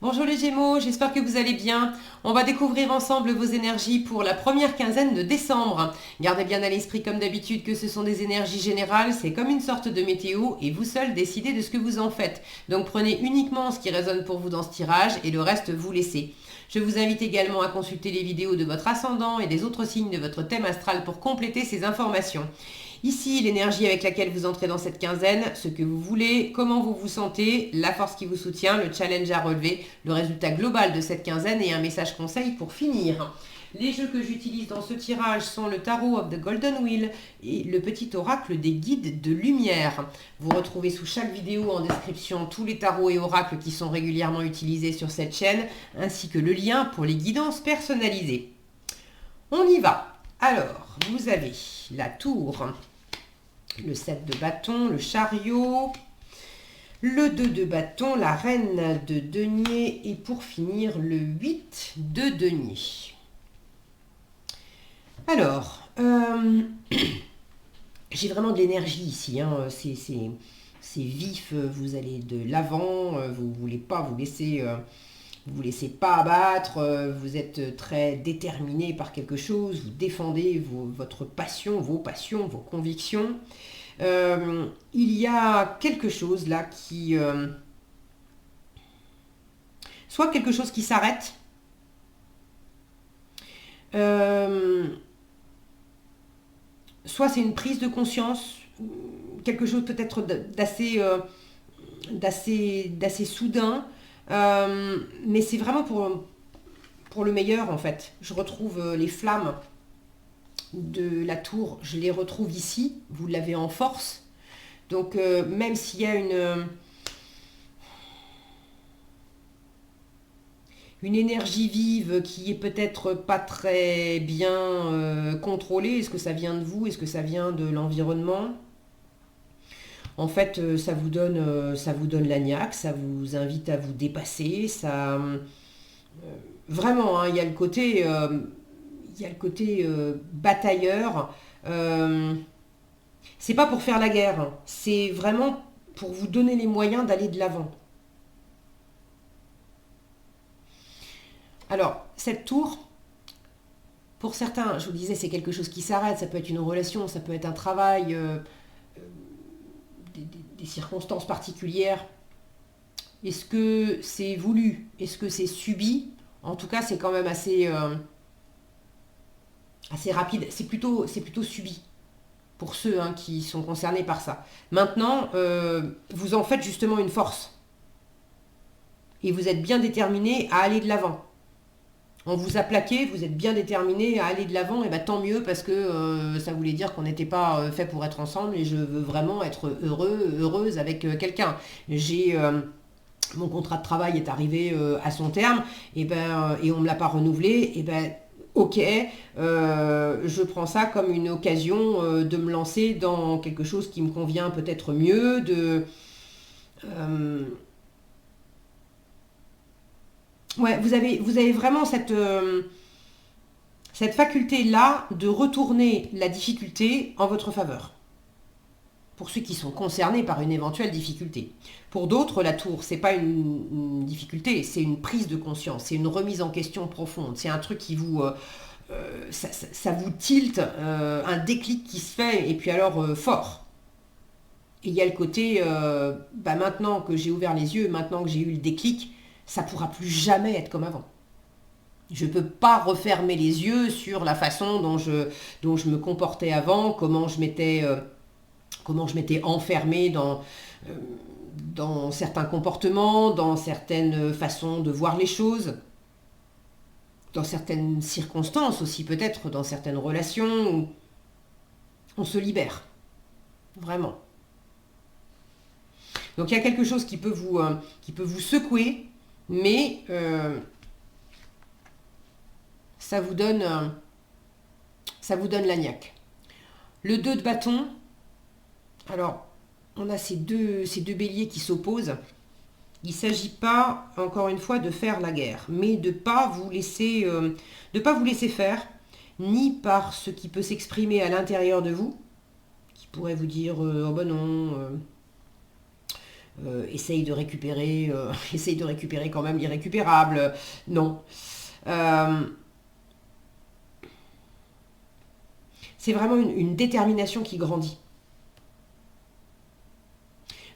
Bonjour les Gémeaux, j'espère que vous allez bien. On va découvrir ensemble vos énergies pour la première quinzaine de décembre. Gardez bien à l'esprit comme d'habitude que ce sont des énergies générales, c'est comme une sorte de météo et vous seul décidez de ce que vous en faites. Donc prenez uniquement ce qui résonne pour vous dans ce tirage et le reste vous laissez. Je vous invite également à consulter les vidéos de votre ascendant et des autres signes de votre thème astral pour compléter ces informations. Ici, l'énergie avec laquelle vous entrez dans cette quinzaine, ce que vous voulez, comment vous vous sentez, la force qui vous soutient, le challenge à relever, le résultat global de cette quinzaine et un message conseil pour finir. Les jeux que j'utilise dans ce tirage sont le Tarot of the Golden Wheel et le petit oracle des guides de lumière. Vous retrouvez sous chaque vidéo en description tous les tarots et oracles qui sont régulièrement utilisés sur cette chaîne, ainsi que le lien pour les guidances personnalisées. On y va. Alors, vous avez la tour, le 7 de bâton, le chariot, le 2 de bâton, la reine de denier et pour finir le 8 de denier. Alors, j'ai vraiment de l'énergie ici, hein. C'est vif, vous allez de l'avant, vous ne voulez pas vous laissez pas abattre, vous êtes très déterminé par quelque chose, vous défendez votre passion, vos convictions. Il y a quelque chose là qui... soit quelque chose qui s'arrête, soit c'est une prise de conscience, quelque chose peut-être d'assez soudain, mais c'est vraiment pour le meilleur en fait. Je retrouve les flammes de la tour, je les retrouve ici, vous l'avez en force. Donc même s'il y a une énergie vive qui est peut-être pas très bien contrôlée, est-ce que ça vient de vous, est-ce que ça vient de l'environnement? En fait, ça vous donne la niaque, ça vous invite à vous dépasser, vraiment, hein, il y a le côté batailleur. Euh, c'est pas pour faire la guerre, hein, c'est vraiment pour vous donner les moyens d'aller de l'avant. Alors, cette tour, pour certains, je vous disais, c'est quelque chose qui s'arrête, ça peut être une relation, ça peut être un travail, des circonstances particulières. Est-ce que c'est voulu? Est-ce que c'est subi? En tout cas, c'est quand même assez rapide. C'est plutôt subi pour ceux hein, qui sont concernés par ça. Maintenant, vous en faites justement une force. Et vous êtes bien déterminé à aller de l'avant. On vous a plaqué, vous êtes bien déterminé à aller de l'avant, et bien tant mieux parce que ça voulait dire qu'on n'était pas fait pour être ensemble et je veux vraiment être heureuse avec quelqu'un. Mon contrat de travail est arrivé à son terme et on ne me l'a pas renouvelé, et ben ok, je prends ça comme une occasion de me lancer dans quelque chose qui me convient peut-être mieux, euh, ouais, vous avez vraiment cette faculté-là de retourner la difficulté en votre faveur. Pour ceux qui sont concernés par une éventuelle difficulté. Pour d'autres, la tour, c'est pas une difficulté, c'est une prise de conscience, c'est une remise en question profonde, c'est un truc qui ça vous tilte, un déclic qui se fait, et puis alors fort. Et il y a le côté, maintenant que j'ai ouvert les yeux, maintenant que j'ai eu le déclic, ça pourra plus jamais être comme avant. Je ne peux pas refermer les yeux sur la façon dont je me comportais avant, comment je m'étais enfermée euh, dans certains comportements, dans certaines façons de voir les choses, dans certaines circonstances aussi peut-être, dans certaines relations où on se libère, vraiment. Donc il y a quelque chose qui peut vous secouer, mais ça vous donne, ça vous donne la niaque. Le 2 de bâton, alors on a ces deux béliers qui s'opposent. Il ne s'agit pas, encore une fois, de faire la guerre, mais de pas vous laisser faire, ni par ce qui peut s'exprimer à l'intérieur de vous, qui pourrait vous dire oh ben non, essaye de récupérer, essaye de récupérer quand même l'irrécupérable. Non. Euh, c'est vraiment une détermination qui grandit.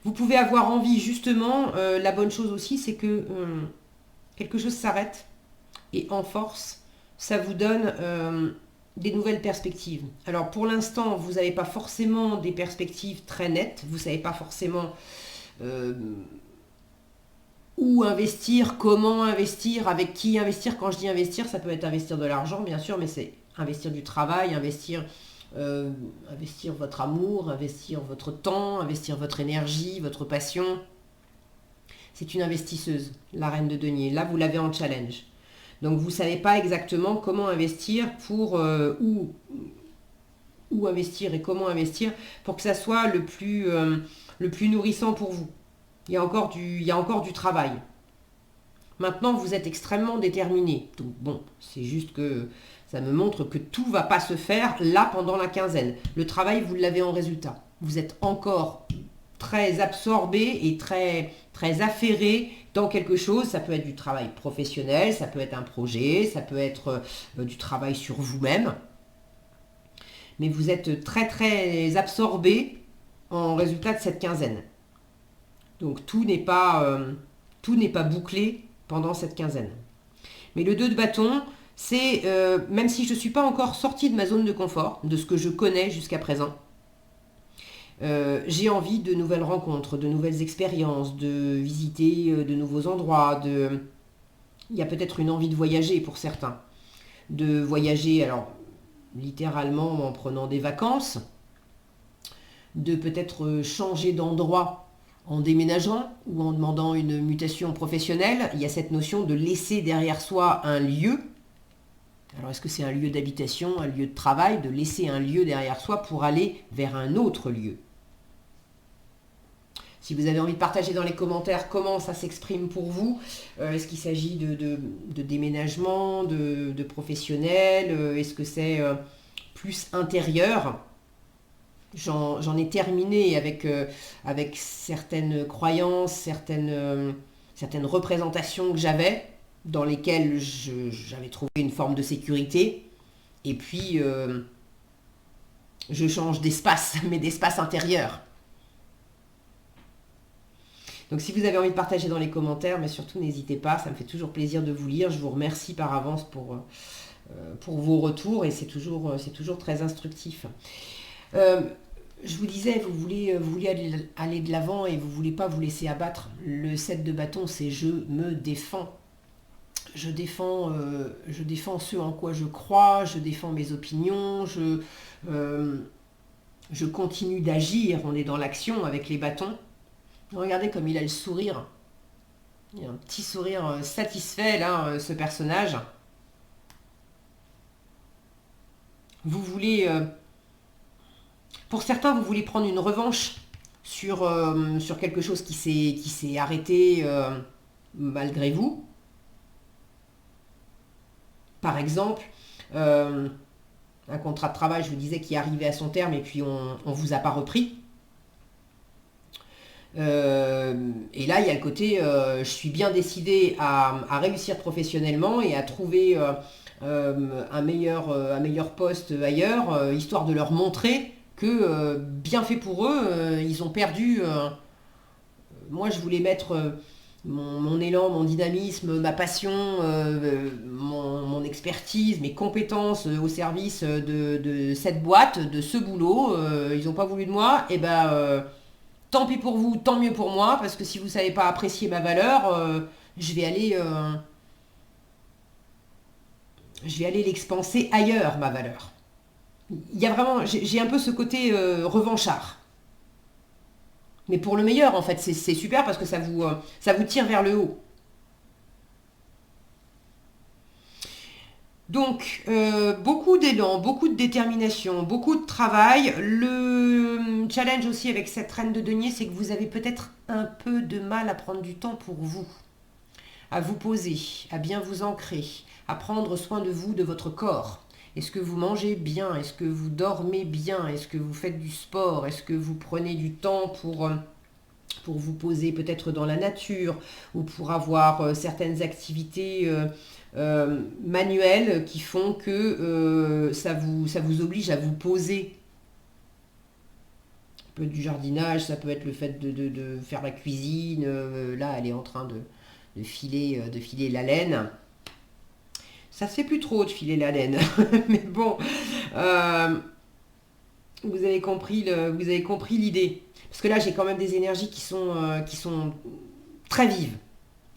Vous pouvez avoir envie, justement, la bonne chose aussi, c'est que quelque chose s'arrête et en force, ça vous donne des nouvelles perspectives. Alors pour l'instant, vous n'avez pas forcément des perspectives très nettes, vous ne savez pas forcément euh, où investir, comment investir, avec qui investir. Quand je dis investir, ça peut être investir de l'argent, bien sûr, mais c'est investir du travail, investir votre amour, investir votre temps, investir votre énergie, votre passion. C'est une investisseuse, la reine de denier. Là, vous l'avez en challenge. Donc, vous ne savez pas exactement comment investir pour où investir et comment investir pour que ça soit le plus nourrissant pour vous. Il y a encore du travail. Maintenant, vous êtes extrêmement déterminé. Donc bon, c'est juste que ça me montre que tout ne va pas se faire là pendant la quinzaine. Le travail, vous l'avez en résultat. Vous êtes encore très absorbé et très, très affairé dans quelque chose. Ça peut être du travail professionnel, ça peut être un projet, ça peut être du travail sur vous-même. Mais vous êtes très très absorbé en résultat de cette quinzaine. Donc tout n'est pas bouclé pendant cette quinzaine. Mais le 2 de bâton, c'est, même si je ne suis pas encore sortie de ma zone de confort, de ce que je connais jusqu'à présent, j'ai envie de nouvelles rencontres, de nouvelles expériences, de visiter de nouveaux endroits. Il y a peut-être une envie de voyager pour certains. De voyager, alors littéralement en prenant des vacances, de peut-être changer d'endroit en déménageant ou en demandant une mutation professionnelle. Il y a cette notion de laisser derrière soi un lieu. Alors est-ce que c'est un lieu d'habitation, un lieu de travail, de laisser un lieu derrière soi pour aller vers un autre lieu? Si vous avez envie de partager dans les commentaires comment ça s'exprime pour vous, est-ce qu'il s'agit de déménagement, de professionnel, est-ce que c'est plus intérieur? J'en ai terminé avec certaines croyances, certaines représentations que j'avais, dans lesquelles j'avais trouvé une forme de sécurité. Et puis, je change d'espace, mais d'espace intérieur. Donc si vous avez envie de partager dans les commentaires, mais surtout n'hésitez pas, ça me fait toujours plaisir de vous lire. Je vous remercie par avance pour vos retours et c'est toujours très instructif. Je vous disais, vous voulez aller de l'avant et vous ne voulez pas vous laisser abattre. Le 7 de bâton, c'est je me défends. Je défends ce en quoi je crois, je défends mes opinions, je continue d'agir. On est dans l'action avec les bâtons. Regardez comme il a le sourire. Il a un petit sourire satisfait là, ce personnage. Vous voulez... pour certains, vous voulez prendre une revanche sur quelque chose qui s'est arrêté malgré vous. Par exemple, un contrat de travail, je vous disais, qui arrivait à son terme et puis on ne vous a pas repris. Et là, il y a le côté, je suis bien décidé à réussir professionnellement et à trouver un meilleur poste ailleurs, histoire de leur montrer que bien fait pour eux, ils ont perdu. Moi, je voulais mettre mon élan, mon dynamisme, ma passion, mon expertise, mes compétences au service de cette boîte, de ce boulot. Ils n'ont pas voulu de moi, et ben tant pis pour vous, tant mieux pour moi, parce que si vous ne savez pas apprécier ma valeur, je vais aller l'expanser ailleurs, ma valeur. Il y a vraiment, j'ai un peu ce côté revanchard. Mais pour le meilleur, en fait, c'est super parce que ça vous tire vers le haut. Donc, beaucoup d'élan, beaucoup de détermination, beaucoup de travail. Le challenge aussi avec cette reine de denier, c'est que vous avez peut-être un peu de mal à prendre du temps pour vous, à vous poser, à bien vous ancrer, à prendre soin de vous, de votre corps. Est-ce que vous mangez bien? Est-ce que vous dormez bien? Est-ce que vous faites du sport? Est-ce que vous prenez du temps pour vous poser peut-être dans la nature ou pour avoir certaines activités manuelles qui font que ça vous oblige à vous poser. Ça peut être du jardinage, ça peut être le fait de faire la cuisine. Là, elle est en train de filer la laine. Ça se fait plus trop de filer la laine, mais bon, euh, vous avez compris l'idée. Parce que là, j'ai quand même des énergies qui sont très vives.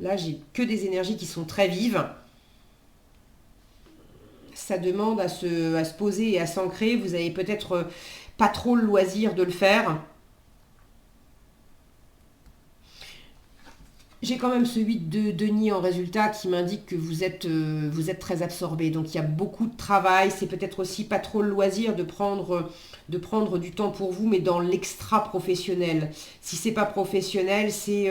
Là, j'ai que des énergies qui sont très vives. Ça demande à se poser et à s'ancrer. Vous avez peut-être pas trop le loisir de le faire. J'ai quand même ce 8 de denier en résultat qui m'indique que vous êtes très absorbé. Donc il y a beaucoup de travail. C'est peut-être aussi pas trop le loisir de prendre du temps pour vous, mais dans l'extra-professionnel. Si c'est pas professionnel, c'est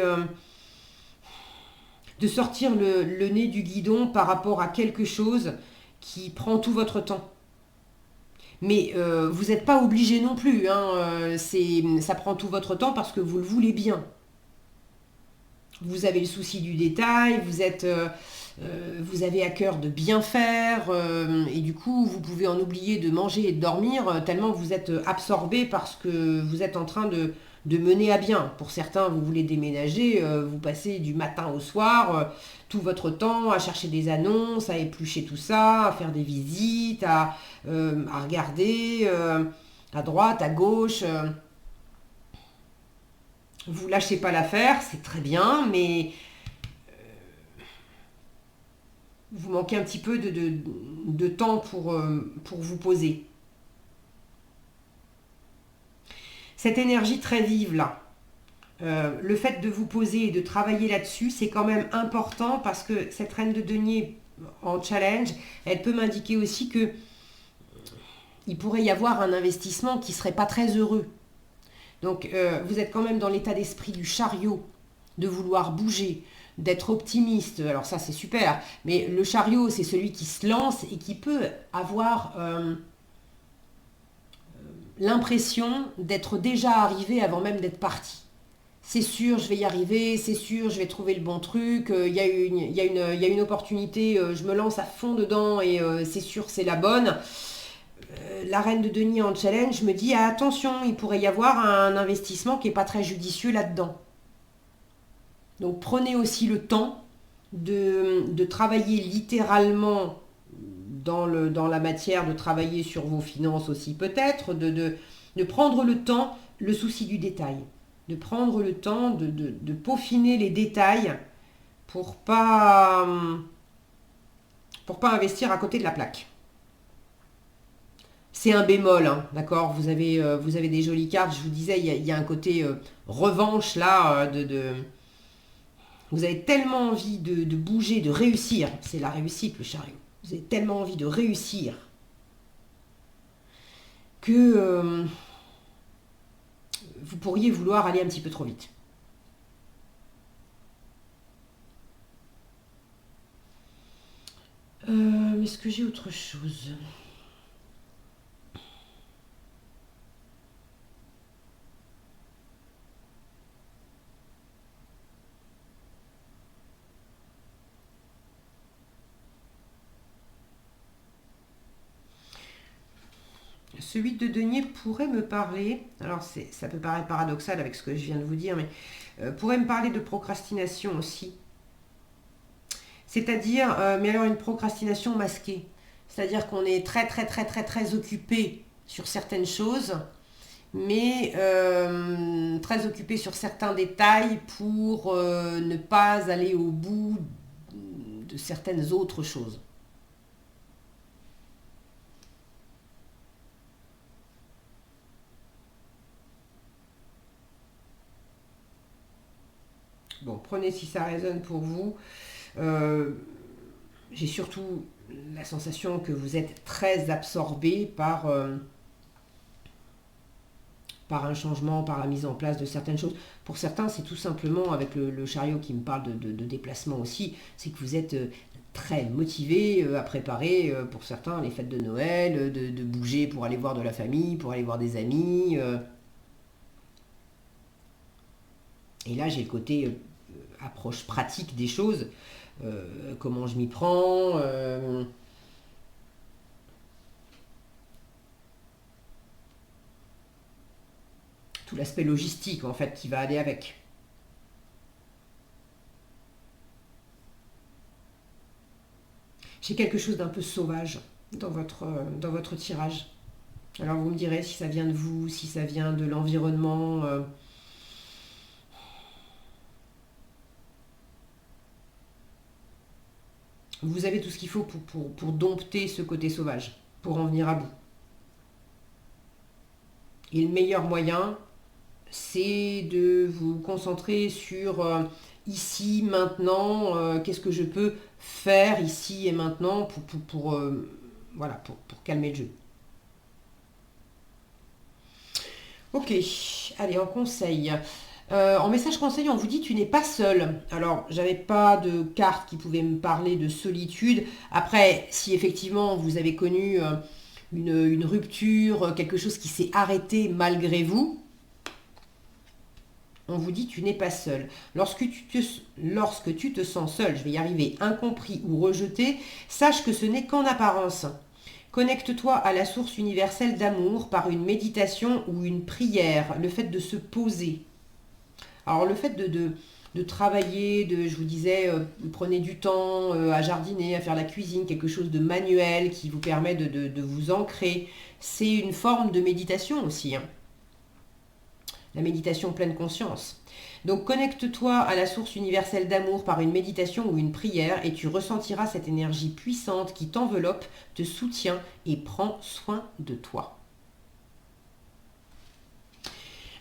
de sortir le nez du guidon par rapport à quelque chose qui prend tout votre temps. Mais vous n'êtes pas obligé non plus, hein, ça prend tout votre temps parce que vous le voulez bien. Vous avez le souci du détail, vous avez à cœur de bien faire, et du coup, vous pouvez en oublier de manger et de dormir, tellement vous êtes absorbé parce que vous êtes en train de mener à bien. Pour certains, vous voulez déménager, vous passez du matin au soir, tout votre temps à chercher des annonces, à éplucher tout ça, à faire des visites, à regarder à droite, à gauche. Vous lâchez pas l'affaire, c'est très bien, mais vous manquez un petit peu de temps pour vous poser. Cette énergie très vive là, le fait de vous poser et de travailler là-dessus, c'est quand même important parce que cette reine de denier en challenge, elle peut m'indiquer aussi que il pourrait y avoir un investissement qui serait pas très heureux. Donc vous êtes quand même dans l'état d'esprit du chariot, de vouloir bouger, d'être optimiste. Alors ça c'est super, mais le chariot c'est celui qui se lance et qui peut avoir l'impression d'être déjà arrivé avant même d'être parti. C'est sûr, je vais y arriver, c'est sûr, je vais trouver le bon truc, il y a une opportunité, je me lance à fond dedans et c'est sûr, c'est la bonne. La reine de denier en challenge me dit ah, attention, il pourrait y avoir un investissement qui n'est pas très judicieux là-dedans. Donc prenez aussi le temps de travailler littéralement dans la matière, de travailler sur vos finances aussi peut-être, de prendre le temps, le souci du détail, de prendre le temps de peaufiner les détails pour pas investir à côté de la plaque. C'est un bémol, hein, d'accord, vous avez des jolies cartes, je vous disais, il y a un côté revanche là, vous avez tellement envie de bouger, de réussir, c'est la réussite le chariot, vous avez tellement envie de réussir que vous pourriez vouloir aller un petit peu trop vite. Est-ce que j'ai autre chose ? Ce 8 de denier pourrait me parler, alors ça peut paraître paradoxal avec ce que je viens de vous dire, mais pourrait me parler de procrastination aussi. C'est-à-dire, mais alors une procrastination masquée. C'est-à-dire qu'on est très très très très très occupé sur certaines choses, mais très occupé sur certains détails pour ne pas aller au bout de certaines autres choses. Bon, prenez si ça résonne pour vous. Euh, j'ai surtout la sensation que vous êtes très absorbé par un changement, par la mise en place de certaines choses. Pour certains, c'est tout simplement, avec le chariot qui me parle de déplacement aussi, c'est que vous êtes très motivé à préparer, pour certains, les fêtes de Noël, de bouger pour aller voir de la famille, pour aller voir des amis. Et là, j'ai le côté approche pratique des choses. Comment je m'y prends, tout l'aspect logistique en fait qui va aller avec. J'ai quelque chose d'un peu sauvage dans votre tirage. Alors vous me direz si ça vient de vous, si ça vient de l'environnement. Vous avez tout ce qu'il faut pour dompter ce côté sauvage, pour en venir à bout. Et le meilleur moyen, c'est de vous concentrer sur ici, maintenant, qu'est-ce que je peux faire ici et maintenant voilà, pour calmer le jeu. Ok, allez, en conseil. En message conseil, on vous dit tu n'es pas seul. Alors, j'avais pas de carte qui pouvait me parler de solitude. Après, si effectivement vous avez connu une rupture, quelque chose qui s'est arrêté malgré vous, on vous dit tu n'es pas seul. Lorsque tu te sens seul, je vais y arriver, incompris ou rejeté, sache que ce n'est qu'en apparence. Connecte-toi à la source universelle d'amour par une méditation ou une prière, le fait de se poser. Alors le fait de travailler, je vous disais, prenez du temps à jardiner, à faire la cuisine, quelque chose de manuel qui vous permet de vous ancrer, c'est une forme de méditation aussi. Hein. La méditation pleine conscience. Donc connecte-toi à la source universelle d'amour par une méditation ou une prière et tu ressentiras cette énergie puissante qui t'enveloppe, te soutient et prend soin de toi.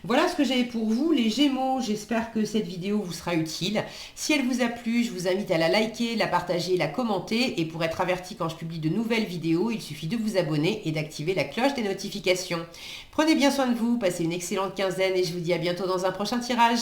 Voilà ce que j'avais pour vous, les Gémeaux. J'espère que cette vidéo vous sera utile. Si elle vous a plu, je vous invite à la liker, la partager, la commenter. Et pour être averti quand je publie de nouvelles vidéos, il suffit de vous abonner et d'activer la cloche des notifications. Prenez bien soin de vous, passez une excellente quinzaine et je vous dis à bientôt dans un prochain tirage.